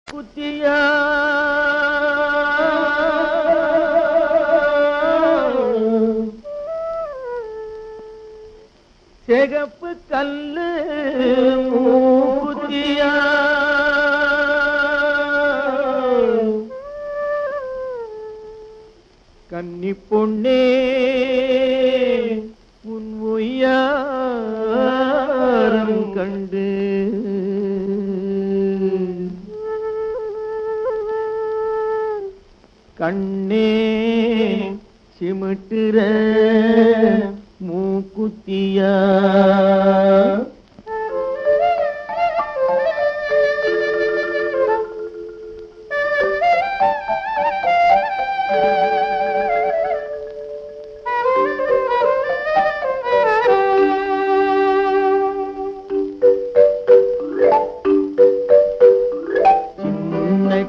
குத்தியா சிகப்பு கல்லு குத்தியா கன்னி பொண்ணே உன் ஒய்யாரம் கண்டு கண்ணே சிமிட்டுற மூக்குத்தியா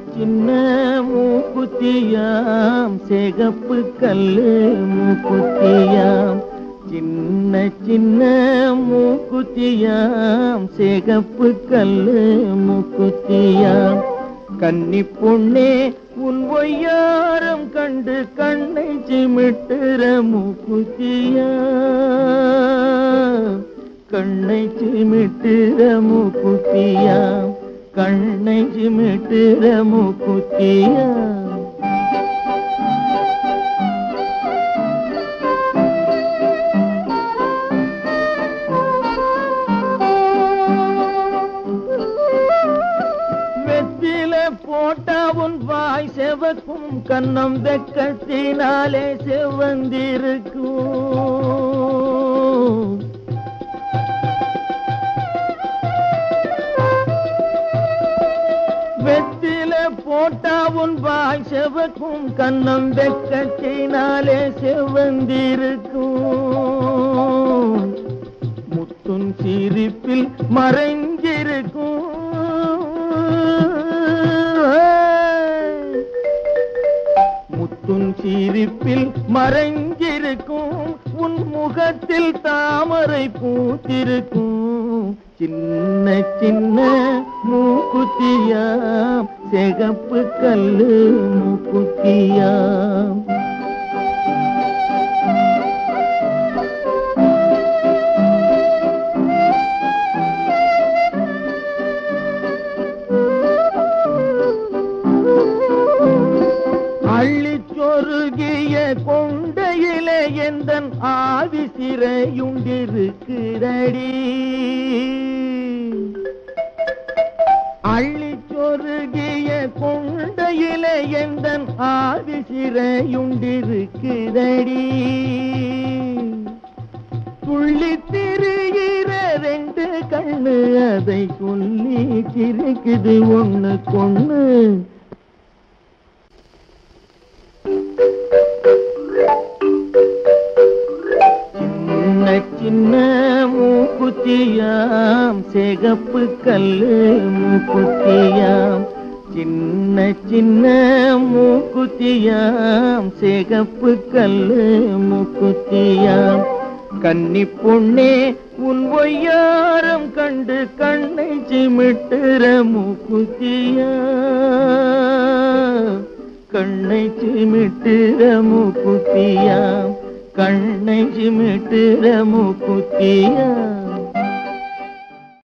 சின்ன மூக்குத்தியாம் சிகப்பு கல்லு மூக்குத்தியாம் சின்ன சின்ன மூக்குத்தியாம் சிகப்பு கல்லு மூக்குத்தியாம் கன்னி பொண்ணே உன் ஒய்யாரம் கண்டு கண்ணை சிமிட்டுற மூக்குத்தியா கண்ணை சிமிட்டுற மூக்குத்தியா கண்ணை சிமிட்டுற மூக்குத்தியா வெற்றில போட்டா உன் வாய் செவக்கும் கண்ணம் வெக்கத்தினாலே செவந்திருக்கும் வெற்றில போட்டா உன் வாய் செவக்கும் கண்ணம் வெக்கத்தினாலே செவந்திருக்கும் முத்துன் சிரிப்பில் மறைஞ்சிருக்கும் முத்துன் சிரிப்பில் மறைஞ்சிருக்கும் உன் முகத்தில் தாமரை பூத்திருக்கும் சின்ன சின்ன மூக்குத்தியாம் சிகப்பு கல்லு மூக்குத்தியாம் அள்ளிச்சொருகிய கொண்டையிலே எந்தன் ஆவி சிறையுண்டிருக்கிறடி அள்ளிச்சொருகிய கொண்டையிலே எந்தன் ஆவி சிறையுண்டிருக்கிறடி துள்ளி திரிகிற ரெண்டு கண்ணு அதை சொல்லி சிரிக்குது ஒண்ணு கொண்ணு சின்ன மூக்குத்தியாம் சிகப்பு கல்லு மூக்குத்தியாம் சின்ன சின்ன மூக்குத்தியாம் சிகப்பு கல்லு மூக்குத்தியாம் கன்னி பொண்ணே உன் ஒய்யாரம் கண்டு கண்ணை சிமிட்டுற மூக்குத்தியா கண்ணை சிமிட்டுற மூக்குத்தியாம் கண்ணை சிமிட்டுற மூக்குத்தியா